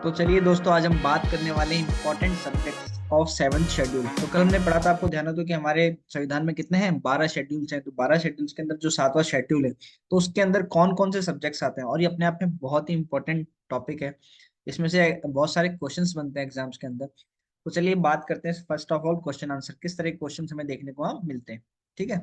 तो चलिए दोस्तों, आज हम बात करने वाले हैं important subjects of seventh schedule. तो कल हमने पढ़ा था, आपको ध्यान हो तो, कि हमारे संविधान में कितने हैं, 12 शेड्यूल्स हैं। तो 12 शेड्यूल्स के अंदर जो 7वां शेड्यूल है, तो उसके अंदर कौन कौन से सब्जेक्ट्स आते हैं, और ये अपने आप में बहुत ही इंपॉर्टेंट टॉपिक है। इसमें से बहुत सारे क्वेश्चंस बनते हैं एग्जाम्स के अंदर। तो चलिए बात करते हैं first of all question answer, किस तरह के क्वेश्चन हमें देखने को वहाँ मिलते हैं। ठीक है।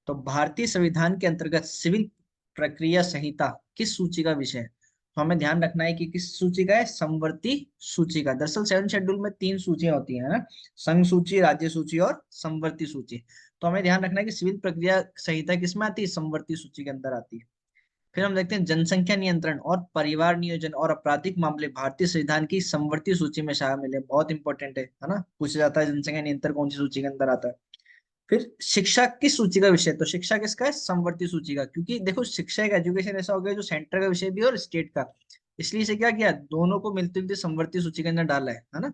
तो भारतीय संविधान के अंतर्गत सिविल प्रक्रिया संहिता किस सूची का विषय है? तो हमें ध्यान रखना है कि किस सूची का है, समवर्ती सूची का। दरअसल 7 शेड्यूल में 3 सूचियां होती हैं ना, संघ सूची, राज्य सूची और समवर्ती सूची। तो हमें ध्यान रखना है कि सिविल प्रक्रिया संहिता किसमें आती है, समवर्ती सूची के अंदर आती है। फिर हम देखते हैं जनसंख्या नियंत्रण और परिवार नियोजन और आपराधिक मामले भारतीय संविधान की समवर्ती सूची में शामिल है। बहुत इंपॉर्टेंट है ना, पूछा जाता है जनसंख्या नियंत्रण कौन सी सूची के अंदर आता है। फिर शिक्षा किस सूची का विषय है? तो शिक्षा किसका है, समवर्ती सूची का। क्योंकि देखो, शिक्षा एक एजुकेशन ऐसा हो गया जो सेंटर का विषय भी है और स्टेट का, इसलिए इसे क्या किया, दोनों को मिलते जुलते समवर्ती सूची के अंदर डाला है ना।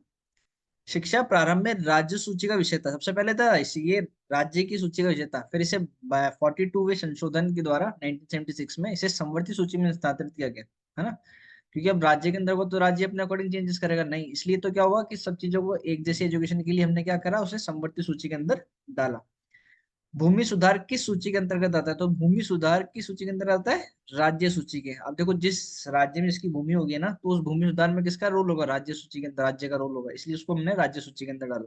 शिक्षा प्रारंभ में राज्य सूची का विषय था, सबसे पहले था ये राज्य की सूची का विषय था। फिर इसे 42वें संशोधन के द्वारा 1976 में इसे समवर्ती सूची में स्थानांतरित किया गया, है ना। क्योंकि अब राज्य के अंदर वो तो राज्य अपने अकॉर्डिंग चेंजेस करेगा नहीं, इसलिए तो क्या हुआ कि सब चीजों को एक जैसी एजुकेशन के लिए हमने क्या करा, उसे समवर्ती सूची के अंदर डाला। भूमि सुधार किस सूची के अंतर्गत आता है? तो भूमि सुधार किस सूची के अंदर आता है, राज्य सूची के। अब देखो, जिस राज्य में इसकी भूमि होगी ना, तो उस भूमि सुधार में किसका रोल होगा, राज्य सूची के अंदर, राज्य का रोल होगा, इसलिए उसको हमने राज्य सूची के अंदर डाला।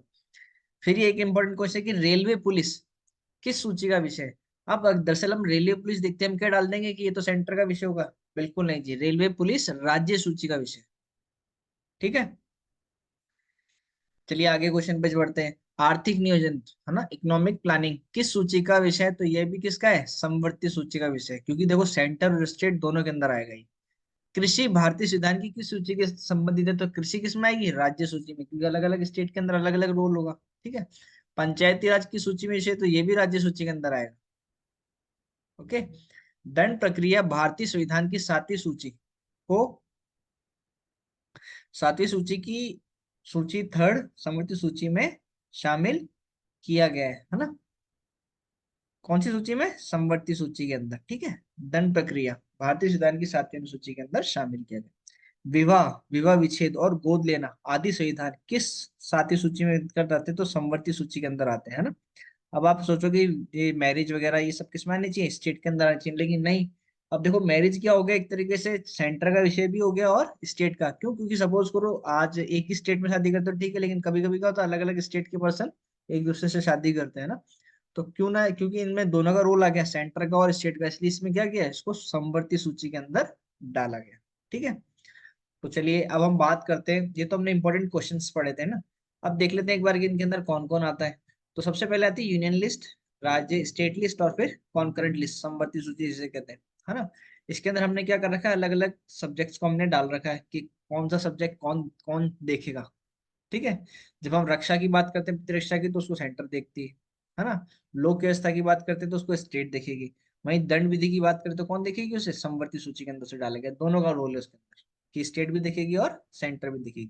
फिर ये एक इंपॉर्टेंट क्वेश्चन है कि रेलवे पुलिस किस सूची का विषय है? अब दरअसल हम रेलवे पुलिस देखते हैं, हम क्या डाल देंगे कि ये तो सेंटर का विषय होगा। बिल्कुल नहीं जी, रेलवे पुलिस राज्य सूची का विषय। ठीक है। चलिए आगे क्वेश्चन पे बढ़ते हैं। आर्थिक नियोजन, है ना, इकोनॉमिक प्लानिंग किस सूची का विषय है? तो ये भी किसका है, समवर्ती सूची का विषय है। क्योंकि देखो, सेंटर और स्टेट दोनों के अंदर आएगा ही। कृषि भारतीय संविधान की किस सूची के संबंधित है? तो कृषि किस में आएगी, राज्य सूची में, क्योंकि अलग अलग स्टेट के अंदर अलग अलग रोल होगा। ठीक है। पंचायती राज की सूची में विषय, तो ये भी राज्य सूची के अंदर आएगा। ओके। दंड प्रक्रिया भारतीय संविधान की 7वीं सूची को, 7वीं सूची की सूची थर्ड समवर्ती सूची में शामिल किया गया है ना। कौन सी सूची में, समवर्ती सूची के अंदर। ठीक है। दंड प्रक्रिया भारतीय संविधान की 7वीं सूची के अंदर शामिल किया गया। विवाह, विवाह विच्छेद और गोद लेना आदि संविधान किस 7वीं सूची में कर आते हैं? तो समवर्ती सूची के अंदर आते हैं, है ना। अब आप सोचोगे ये मैरिज वगैरह ये सब किस में आनी चाहिए, स्टेट के अंदर आनी चाहिए, लेकिन नहीं। अब देखो, मैरिज क्या हो गया, एक तरीके से सेंटर का विषय भी हो गया और स्टेट का। क्यों? क्योंकि सपोज करो आज एक ही स्टेट में शादी करते हो, ठीक है, लेकिन कभी कभी क्या होता है, अलग अलग स्टेट के पर्सन एक दूसरे से शादी करते हैं ना। तो क्यों ना, क्योंकि इनमें दोनों का रोल आ गया, सेंटर का और स्टेट का, इसलिए इसमें क्या किया है, इसको समवर्ती सूची के अंदर डाला गया। ठीक है। तो चलिए अब हम बात करते हैं, ये तो हमने इंपॉर्टेंट क्वेश्चंस पढ़े थे ना। अब देख लेते हैं एक बार कि इनके अंदर कौन कौन आता है। तो सबसे पहले आती है यूनियन लिस्ट, राज्य स्टेट लिस्ट, और फिर कॉन्करेंट लिस्ट, समवर्ती सूची जिसे कहते हैं, है ना। इसके अंदर हमने क्या कर रखा है, अलग अलग सब्जेक्ट्स को हमने डाल रखा है कि कौन सा सब्जेक्ट कौन कौन देखेगा। ठीक है। जब हम रक्षा की बात करते हैं, प्रतिरक्षा की, तो उसको सेंटर देखती है ना। लोक व्यवस्था की बात करते हैं तो उसको स्टेट देखेगी। वहीं दंड विधि की बात करें तो कौन देखेगी, उसे समवर्ती सूची के अंदर से डालेगा। दोनों का रोल है उसके अंदर, कि स्टेट भी दिखेगी और सेंटर भी दिखेगी।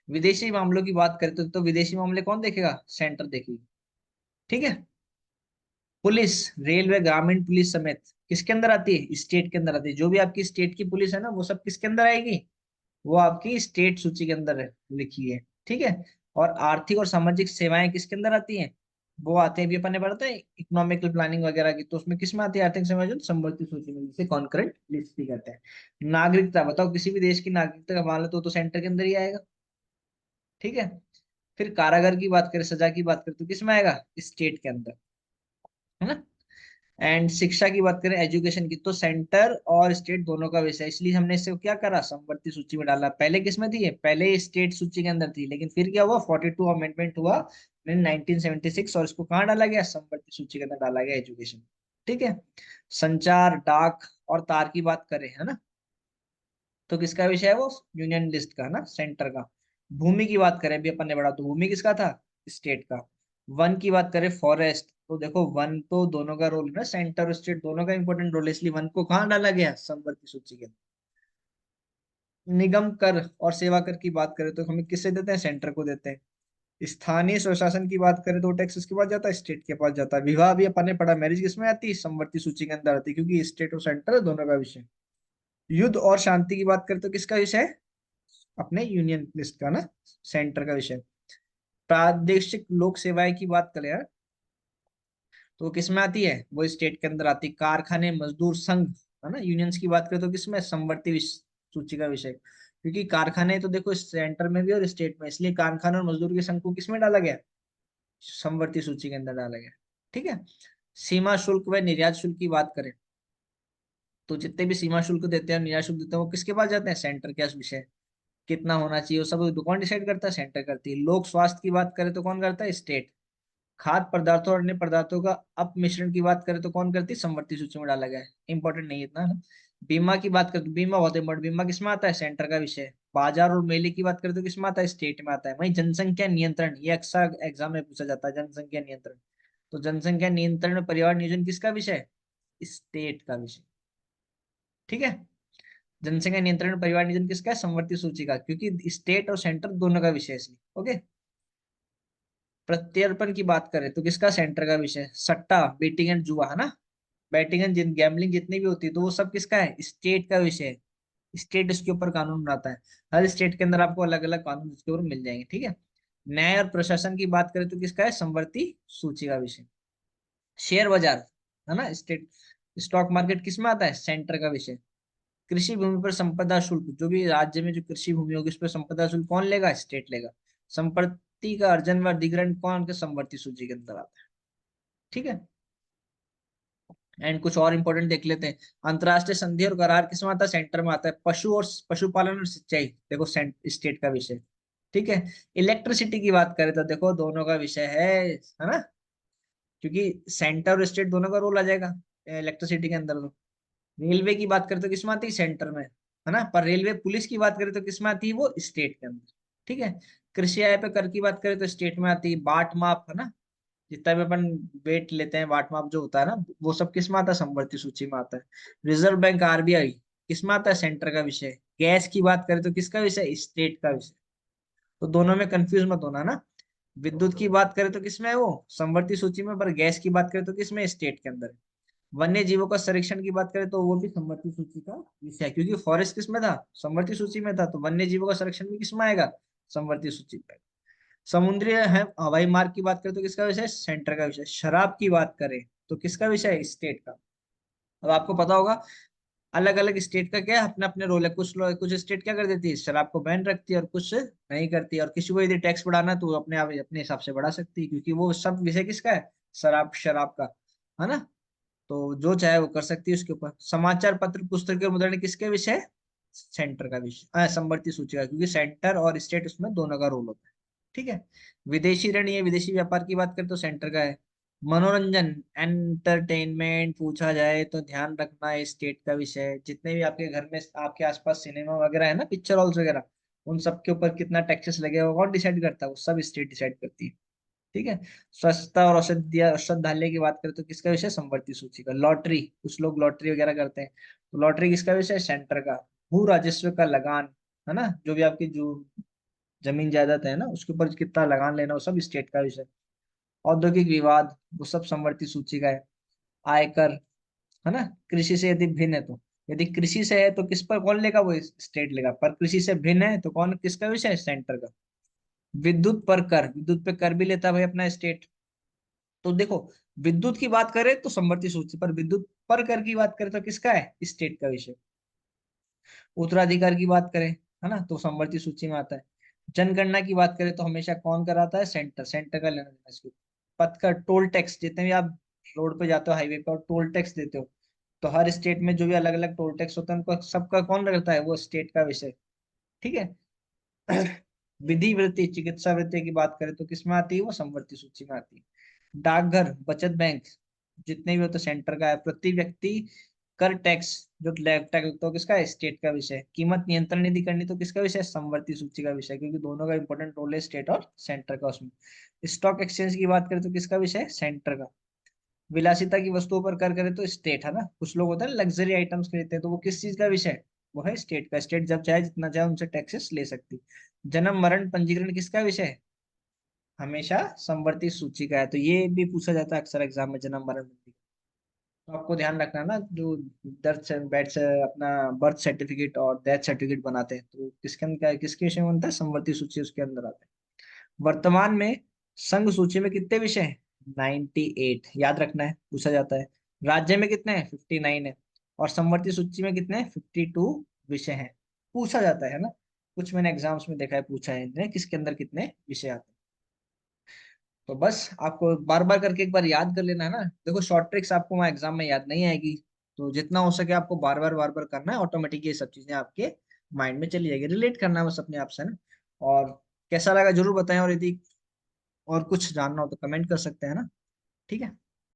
विदेशी मामलों की बात करें तो विदेशी मामले कौन देखेगा, सेंटर देखेगी। ठीक है। पुलिस, रेलवे, ग्रामीण पुलिस समेत किसके अंदर आती है, स्टेट के अंदर आती है। जो भी आपकी स्टेट की पुलिस है ना, वो सब किसके अंदर आएगी, वो आपकी स्टेट सूची के अंदर लिखी है। ठीक है। और आर्थिक और सामाजिक सेवाएं किसके अंदर आती हैं, वो आते हैं, भी अपन ने पढ़ा था इकोनॉमिकल प्लानिंग वगैरह की, तो उसमें किस में आती है, आर्थिक सेवाएं जो समवर्ती सूची में, जिसे कॉन्करेंट लिस्ट भी कहते हैं। नागरिकता, बताओ किसी भी देश की नागरिकता का मान लो तो सेंटर के अंदर ही आएगा। ठीक है। फिर कारागार की बात करें, सजा की बात करें, तो किस में आएगा, स्टेट के अंदर, है ना। एंड शिक्षा की बात करें, एजुकेशन की, तो सेंटर और स्टेट दोनों का विषय है, इसलिए हमने इसे क्या करा, समवर्ती सूची में डाला। पहले किस में थी ये, पहले स्टेट सूची के अंदर थी, लेकिन फिर क्या हुआ, 42 अमेंडमेंट हुआ 1976, और इसको कहाँ डाला गया, समवर्ती सूची के अंदर डाला गया, एजुकेशन। ठीक है। संचार, डाक और तार की बात करें, है ना, तो किसका विषय है वो, यूनियन लिस्ट का, ना, सेंटर का। भूमि की बात करें, भी अपन ने पढ़ा, तो भूमि किसका था, स्टेट का। वन की बात करें, फॉरेस्ट, तो देखो वन तो दोनों का रोल है ना, सेंटर और स्टेट दोनों का इंपॉर्टेंट रोल है, इसलिए वन को कहाँ डाला गया, समवर्ती सूची के अंदर। निगम कर और सेवा कर की बात करें तो हमें किससे देते हैं, सेंटर को देते हैं। स्थानीय स्वशासन की बात करें तो टैक्स किसके पास जाता है, स्टेट के पास जाता है। विवाह भी अपन ने पढ़ा, मैरिज किसमें आती है, समवर्ती सूची के अंदर आती है, क्योंकि स्टेट और सेंटर दोनों का विषय। युद्ध और शांति की बात करें तो किसका विषय है, अपने यूनियन लिस्ट का ना, सेंटर का विषय। प्रादेशिक लोक सेवाएं की बात करें यार, तो किस में आती है, वो स्टेट के अंदर आती है। कारखाने मजदूर संघ, है ना, यूनियंस की बात करें तो किसमें, समवर्ती सूची का विषय। क्योंकि कारखाने तो देखो सेंटर में भी और स्टेट में, इसलिए कारखाने और मजदूर के संघ को किसमें डाला गया, समवर्ती सूची के अंदर डाला गया। ठीक है। सीमा शुल्क व निर्यात शुल्क की बात करें, तो जितने भी सीमा शुल्क देते हैं, निर्यात शुल्क देते हैं, वो किसके पास जाते हैं, सेंटर के विषय। कितना होना चाहिए वो सब तो कौन डिसाइड करता है, सेंटर करती है। लोक स्वास्थ्य की बात करें तो कौन करता है, स्टेट। खाद्य पदार्थों और अन्य पदार्थों का अपमिश्रण की बात करें तो कौन करती है, समवर्ती सूची में डाला गया है, इंपॉर्टेंट नहीं है इतना ना। बीमा की बात करें तो बीमा बहुत इंपॉर्टेंट, बीमा किसमें आता है, सेंटर का विषय। बाजार और मेले की बात करें तो किसमें आता है, स्टेट में आता है। वहीं जनसंख्या नियंत्रण, ये अक्सर एग्जाम में पूछा जाता है, जनसंख्या नियंत्रण। तो जनसंख्या नियंत्रण में परिवार नियोजन किसका विषय है, स्टेट का विषय। ठीक है। जनसंख्या नियंत्रण में परिवार नियोजन किसका है, समवर्ती सूची का, क्योंकि स्टेट और सेंटर दोनों का विषय है इसलिए। ओके। प्रत्यर्पण की बात करें तो किसका, सेंटर का विषय। सट्टा, बेटिंग एंड जुआ, है ना, बैटिंग एंड गैम्बलिंग जितनी भी होती है तो वो सब किसका है, स्टेट का विषय है। स्टेट इसके ऊपर कानून बनाता है। हर स्टेट के अंदर आपको अलग अलग कानून इसके ऊपर मिल जाएंगे। ठीक है। न्याय और प्रशासन की बात करें तो किसका है, समवर्ती सूची का विषय। शेयर बाजार, है ना, स्टेट। स्टॉक मार्केट किसमें आता है, सेंटर का विषय। कृषि भूमि पर संपदा शुल्क, जो भी राज्य में जो कृषि भूमि होगी उस पर संपदा शुल्क कौन लेगा, स्टेट लेगा। संपत्ति का अर्जन व अधिग्रहण कौन के, समवर्ती सूची के अंदर आता है। ठीक है। एंड कुछ और इंपॉर्टेंट देख लेते हैं। अंतरराष्ट्रीय संधि और करार किसमें आता है, सेंटर में आता है। पशु और पशुपालन और सिंचाई, देखो स्टेट का विषय। ठीक है। इलेक्ट्रिसिटी की बात करें तो देखो दोनों का विषय है ना, क्योंकि सेंटर और स्टेट दोनों का रोल आ जाएगा इलेक्ट्रिसिटी के अंदर। तो रेलवे की बात करें तो किसमें आती है, सेंटर में, है ना। पर रेलवे पुलिस की बात करें तो किसमें आती है, वो स्टेट के अंदर। ठीक है। कृषि आय पे कर की बात करें तो स्टेट में आती है। बाट माप, है ना, जितना भी अपन वेट लेते हैं, बाट माप जो होता है ना, वो सब किस में आता है, समवर्ती सूची में आता है। रिजर्व बैंक आरबीआई किस में आता है, सेंटर का विषय। गैस की बात करें तो किसका विषय, स्टेट का विषय। तो दोनों में कंफ्यूज मत होना ना। विद्युत की बात करें तो किसमें है वो, समवर्ती सूची में। पर गैस की बात करें तो किसमें, स्टेट के अंदर है। वन्य जीवों का संरक्षण की बात करें तो वो भी समवर्ती सूची का विषय है, क्योंकि फॉरेस्ट किसमें था, समवर्ती सूची में था। तो वन्य जीवों का संरक्षण भी किसमें आएगा, समवर्ती सूची में। समुद्री है हवाई मार्ग की बात करें तो किसका विषय, सेंटर का विषय। शराब की बात करें तो किसका विषय है, स्टेट का। अब आपको पता होगा अलग अलग स्टेट का क्या है, अपने अपने रोल है। कुछ लोग, कुछ स्टेट क्या कर देती है, शराब को बैन रखती है, और कुछ नहीं करती है। और किसी को यदि टैक्स बढ़ाना है तो वो अपने आप अपने हिसाब से बढ़ा सकती है, क्योंकि वो सब विषय किसका है, शराब शराब का, है ना। तो जो चाहे वो कर सकती है उसके ऊपर। समाचार पत्र पुस्तक और मुद्रण किसके विषय है? सेंटर का विषय, समवर्ती सूची का, क्योंकि सेंटर और स्टेट उसमें दोनों का रोल होता है। ठीक है। विदेशी ऋण या विदेशी व्यापार की बात करें तो सेंटर का है। मनोरंजन, एंटरटेनमेंट पूछा जाए तो ध्यान रखना है, स्टेट का विषय है। जितने भी आपके घर में आपके आसपास सिनेमा वगैरह है ना, पिक्चर हॉल्स वगैरह, उन सब के ऊपर कितना टैक्सेस लगेगा वो कौन डिसाइड करता है, वो सब स्टेट डिसाइड करती है। ठीक है। स्वच्छता और औषधालय की बात करें तो किसका विषय, समवर्ती सूची का। लॉटरी, कुछ लोग लॉटरी वगैरह करते हैं, तो लॉटरी किसका विषय, सेंटर का। भू राजस्व का लगान, है ना, जो भी आपकी जो जमीन जायदाद है ना उसके ऊपर कितना लगान लेना, वो सब स्टेट का विषय। औद्योगिक विवाद, वो सब समवर्ती सूची का है। आयकर, है ना, कृषि से यदि भिन्न है तो, यदि कृषि से है तो किस पर कौन लेगा, वो स्टेट लेगा। पर कृषि से भिन्न है तो कौन, किसका विषय है, सेंटर का। विद्युत पर कर, विद्युत पे कर भी लेता है भाई अपना स्टेट। तो देखो, विद्युत की बात करें तो समवर्ती सूची, पर विद्युत पर कर की बात करें तो किसका है, स्टेट का विषय। उत्तराधिकार की बात करें, है ना, तो समवर्ती सूची में आता है। जनगणना की बात करें तो हमेशा कौन कराता है, सेंटर, सेंटर का लेना देना इसको। पथ कर, टोल टैक्स, जितने भी आप रोड पे जाते हो हाईवे पे और टोल टैक्स देते हो, तो हर स्टेट में जो भी अलग अलग टोल टैक्स होता है उनको सबका कौन करता है, वो स्टेट का विषय। ठीक है। विधि वृत्ति, चिकित्सा वृत्ति की बात करें तो किसमें आती है, वो समवर्ती सूची में आती है। डाकघर, बचत बैंक, जितने भी होते सेंटर का है। प्रति व्यक्ति कर टैक्स, जो लैब टैक्स तो किसका है, स्टेट का विषय। कीमत नियंत्रण यदि करनी तो किसका विषय, समवर्ती सूची का विषय, क्योंकि दोनों का इंपॉर्टेंट रोल है, स्टेट और सेंटर का उसमें। स्टॉक एक्सचेंज की बात करें तो किसका विषय, सेंटर का। विलासिता की वस्तुओं पर कर करें तो स्टेट, है ना, कुछ लोग होते हैं लग्जरी आइटम्स खरीदते हैं तो वो किस चीज का विषय है? वो है स्टेट का। स्टेट जब चाहे जितना चाहे उनसे टैक्सेस ले सकती। जन्म मरण पंजीकरण किसका विषय है, हमेशा समवर्ती सूची का है। तो ये भी पूछा जाता है अक्सर एग्जाम में, जन्म मरण पंजीकरण। तो आपको ध्यान रखना ना, जो अपना बर्थ सर्टिफिकेट और डेथ सर्टिफिकेट बनाते हैं, तो किसके अंदर, किसके विषय में बनता है, समवर्ती सूची उसके अंदर आता है। वर्तमान में संघ सूची में कितने विषय हैं? 98, याद रखना है, पूछा जाता है। राज्य में कितने हैं? 59 है। और समवर्ती सूची में कितने हैं? 52 विषय हैं। पूछा जाता है ना, कुछ मैंने एग्जाम्स में देखा है, पूछा है इन्हें, किसके अंदर कितने विषय आते हैं। तो बस आपको बार बार करके एक बार याद कर लेना है ना। देखो शॉर्ट ट्रिक्स आपको वहाँ एग्जाम में याद नहीं आएगी, तो जितना हो सके आपको बार बार करना है, ऑटोमेटिक ये सब चीजें आपके माइंड में चली जाएगी, रिलेट करना है बस अपने आप से ना। और कैसा लगा जरूर बताएं, और यदि और कुछ जानना हो तो कमेंट कर सकते हैं ना। ठीक है।